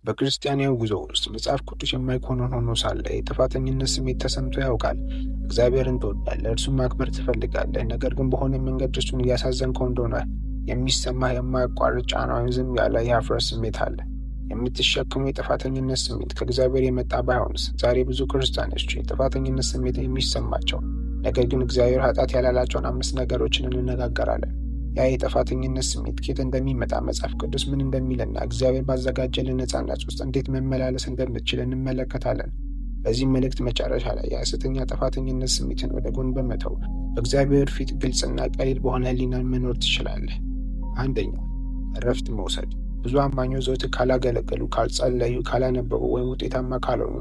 በክርስቲያናዊ ጉዞ ውስጥ መጽሐፍ ቅዱስ የማይኮንን ሆኖ ሳለ የጥፋተኝነት ስሜት ተሰምቶ ያውቃል። እግዚአብሔርን ትወዳለህ፣ እርሱን ማክበር ትፈልጋለህ። ነገር ግን በሆነ መንገድ እርሱን እያሳዘንከው እንደሆነ የሚሰማህ የማያቋርጥ ጫና ወይም ዝም ያለ የሀፍረት ስሜት አለ። የምትሸክመው የጥፋተኝነት ስሜት ከእግዚአብሔር የመጣ ባይሆንስ? ዛሬ ብዙ ክርስቲያኖች የጥፋተኝነት ስሜት የሚሰማቸው ነገር ግን እግዚአብሔር ኃጢአት ያላላቸውን 5 ነገሮችን እንነጋገራለን። ያ የጥፋተኝነት ስሜት ከየት እንደሚመጣ፣ መጽሐፍ ቅዱስ ምን እንደሚልና እግዚአብሔር ባዘጋጀልን ነፃነት ውስጥ እንዴት መመላለስ እንደምትችል እንመለከታለን። በዚህ መልእክት መጨረሻ ላይ የሐሰተኛ ጥፋተኝነት ስሜትን ወደ ጎን በመተው በእግዚአብሔር ፊት ግልጽና ቀሊል በሆነ ሕሊና መኖር ትችላለህ። 1. እረፍት መውሰድ። ብዙ አማኞች ዘወትር ካላገለገሉ፣ ካልጸለዩ፣ ካላነበቡ ወይም ውጤታማ ካልሆኑ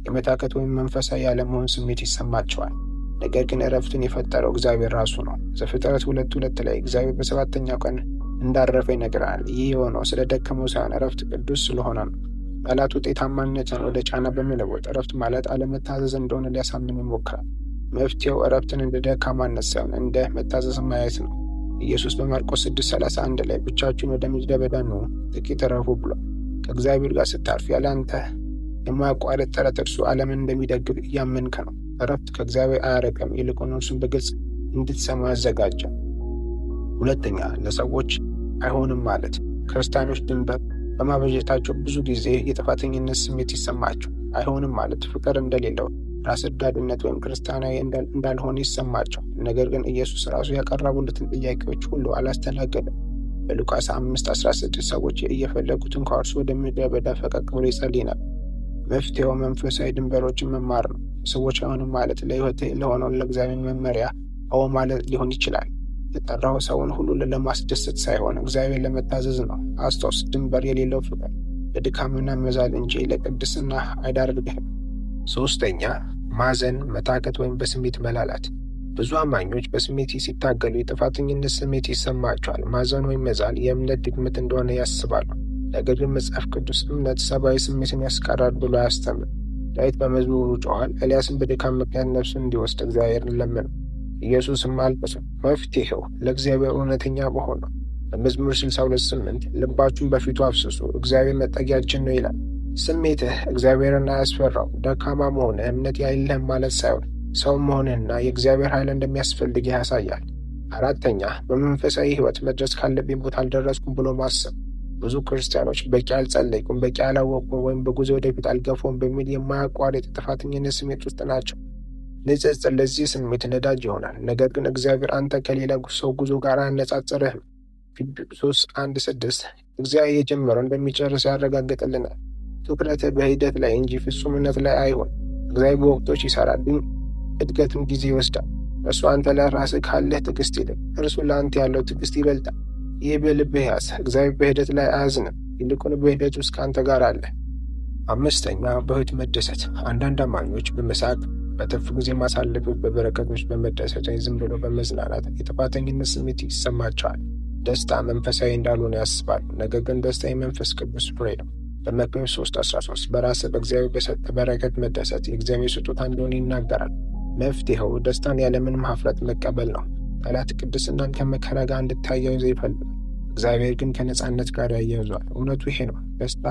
የመታከት ወይም መንፈሳዊ ያለመሆን ስሜት ይሰማቸዋል። ነገር ግን እረፍትን የፈጠረው እግዚአብሔር ራሱ ነው። ዘፍጥረት 2:2 ላይ እግዚአብሔር በሰባተኛው ቀን እንዳረፈ ይነግረናል። ይህ የሆነው ስለ ደከመው ሳይሆን እረፍት ቅዱስ ስለሆነ ነው። ጠላት ውጤታማነትን ወደ ጫና በመለወጥ እረፍት ማለት አለመታዘዝ እንደሆነ ሊያሳምን ይሞክራል። መፍትሄው እረፍትን እንደ ደካማነት ሳይሆን እንደ መታዘዝ ማየት ነው። ኢየሱስ በማርቆስ 6:31 ላይ ብቻችሁን ወደ ምድረ በዳ ኑ፣ ጥቂት እረፉ ብሏል። ከእግዚአብሔር ጋር ስታርፍ ያለ አንተ የማያቋርጥ ጥረት እርሱ ዓለምን እንደሚደግፍ እያመንክ ነው። እረፍት ከእግዚአብሔር አያረቅም፣ ይልቁን እርሱን በግልጽ እንድትሰማ ያዘጋጃል። 2. ለሰዎች አይሆንም ማለት። ክርስቲያኖች ድንበር በማበጀታቸው ብዙ ጊዜ የጥፋተኝነት ስሜት ይሰማቸው። አይሆንም ማለት ፍቅር እንደሌለው፣ ራስ ወዳድነት ወይም ክርስቲያናዊ እንዳልሆነ ይሰማቸው። ነገር ግን ኢየሱስ ራሱ ያቀረቡለትን ጥያቄዎች ሁሉ አላስተናገደም። በሉቃስ 5:16 ሰዎች እየፈለጉትን ከእርሱ ወደ ምድረ በዳ ፈቀቅ ብሎ ይጸልይ ነበር። መፍትሄው መንፈሳዊ ድንበሮችን መማር ነው። ሰዎች አይሆንም ማለት ለሕይወት ለሆነው ለእግዚአብሔር መመሪያ አዎ ማለት ሊሆን ይችላል። የጠራው ሰውን ሁሉ ለማስደሰት ሳይሆን እግዚአብሔር ለመታዘዝ ነው። አስታውስ፣ ድንበር የሌለው ፍቅር ለድካምና መዛል እንጂ ለቅድስና አይዳርግህም። 3. ማዘን፣ መታከት ወይም በስሜት መላላት። ብዙ አማኞች በስሜት ሲታገሉ የጥፋተኝነት ስሜት ይሰማቸዋል። ማዘን ወይም መዛል የእምነት ድክመት እንደሆነ ያስባሉ። ነገር ግን መጽሐፍ ቅዱስ እምነት ሰብአዊ ስሜትን ያስቀራል ብሎ አያስተምርም። ዳዊት በመዝሙሩ ጮኋል፣ ኤልያስም በድካም ምክንያት ነፍሱን እንዲወስድ እግዚአብሔርን ለመነው። ኢየሱስም አልቀሰ። መፍትሄው ለእግዚአብሔር እውነተኛ መሆን ነው። በመዝሙር 62:8 ልባችሁን በፊቱ አፍስሱ፣ እግዚአብሔር መጠጊያችን ነው ይላል። ስሜትህ እግዚአብሔርን አያስፈራው። ደካማ መሆንህ እምነት የለህም ማለት ሳይሆን ሰው መሆንህና የእግዚአብሔር ኃይል እንደሚያስፈልግህ ያሳያል። 4. በመንፈሳዊ ሕይወት መድረስ ካለብኝ ቦታ አልደረስኩም ብሎ ማሰብ። ብዙ ክርስቲያኖች በቂ አልጸለይኩም፣ በቂ አላወቅኩም ወይም በጉዞ ወደፊት አልገፋውም በሚል የማያቋርጥ የጥፋተኝነት ስሜት ውስጥ ናቸው። ንጽጽር ለዚህ ስሜት ነዳጅ ይሆናል። ነገር ግን እግዚአብሔር አንተ ከሌላ ሰው ጉዞ ጋር አያነጻጽርህም። ፊልጵስዩስ 1:6 እግዚአብሔር የጀመረው እንደሚጨርስ ያረጋግጥልናል። ትኩረትህ በሂደት ላይ እንጂ ፍጹምነት ላይ አይሆን። እግዚአብሔር በወቅቶች ይሰራል፣ ግን እድገትም ጊዜ ይወስዳል። እርሱ አንተ ለራስህ ካለህ ትዕግስት ይልቅ እርሱ ለአንተ ያለው ትዕግስት ይበልጣል። ይህ በልብህ ያዝ። እግዚአብሔር በሂደት ላይ አያዝንም፣ ይልቁን በሂደት ውስጥ ከአንተ ጋር አለ። 5. በሕይወት መደሰት። አንዳንድ አማኞች በመሳቅ በትርፍ ጊዜ ማሳለፍ፣ በበረከቶች በመደሰት ዝም ብሎ በመዝናናት የጥፋተኝነት ስሜት ይሰማቸዋል። ደስታ መንፈሳዊ እንዳልሆነ ያስባሉ። ነገር ግን ደስታ የመንፈስ ቅዱስ ፍሬ ነው። በመክብብ 3:13 በራስህ በእግዚአብሔር በሰጠ በረከት መደሰት የእግዚአብሔር ስጦታ እንደሆነ ይናገራል። መፍትሄው ደስታን ያለምንም ኀፍረት መቀበል ነው። ጠላት ቅድስናን ከመከራ ጋር እንድታያይዘው ይፈልጋል። እግዚአብሔር ግን ከነፃነት ጋር ያያይዘዋል። እውነቱ ይሄ ነው። ደስታ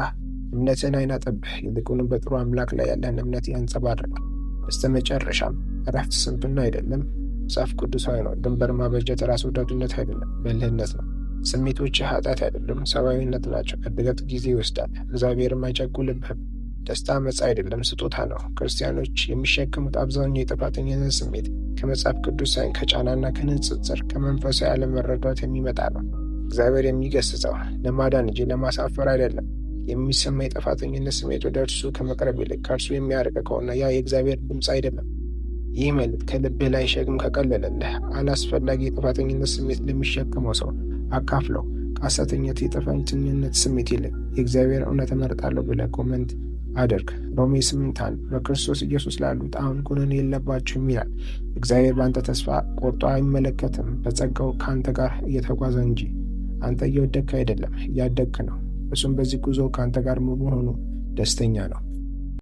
እምነትን አይናጠብህ፣ ይልቁንም በጥሩ አምላክ ላይ ያለን እምነት ያንጸባርቃል። በስተመጨረሻም እረፍት ስንፍና አይደለም፣ መጽሐፍ ቅዱሳዊ ነው። ድንበር ማበጀት ራስ ወዳድነት አይደለም፣ ብልህነት ነው። ስሜቶች ኃጢአት አይደለም፣ ሰብአዊነት ናቸው። እድገት ጊዜ ይወስዳል፣ እግዚአብሔርም አይቸኩልብህም። ደስታ ዓመፅ አይደለም፣ ስጦታ ነው። ክርስቲያኖች የሚሸከሙት አብዛኛው የጥፋተኝነት ስሜት ከመጽሐፍ ቅዱስ ሳይሆን ከጫናና ከንጽጽር ከመንፈሳዊ አለመረዳት የሚመጣ ነው። እግዚአብሔር የሚገስጸው ለማዳን እንጂ ለማሳፈር አይደለም። የሚሰማ የጥፋተኝነት ስሜት ወደ እርሱ ከመቅረብ ይልቅ ከእርሱ የሚያርቅ ከሆነ ያ የእግዚአብሔር ድምፅ አይደለም። ይህ መልእክት ከልብህ ላይ ሸክም ከቀለለልህ አላስፈላጊ የጥፋተኝነት ስሜት ለሚሸከመው ሰው አካፍለው። ከሐሰተኛ የጥፋተኝነት ስሜት ይልቅ የእግዚአብሔር እውነት እመርጣለሁ ብለህ ኮመንት አድርግ። ሮሜ 8:1 በክርስቶስ ኢየሱስ ላሉት አሁን ኩነኔ የለባቸውም ይላል። እግዚአብሔር በአንተ ተስፋ ቆርጦ አይመለከትም። በጸጋው ከአንተ ጋር እየተጓዘ እንጂ አንተ እየወደቅክ አይደለም፣ እያደግክ ነው። እሱም በዚህ ጉዞ ከአንተ ጋር መሆኑ ደስተኛ ነው።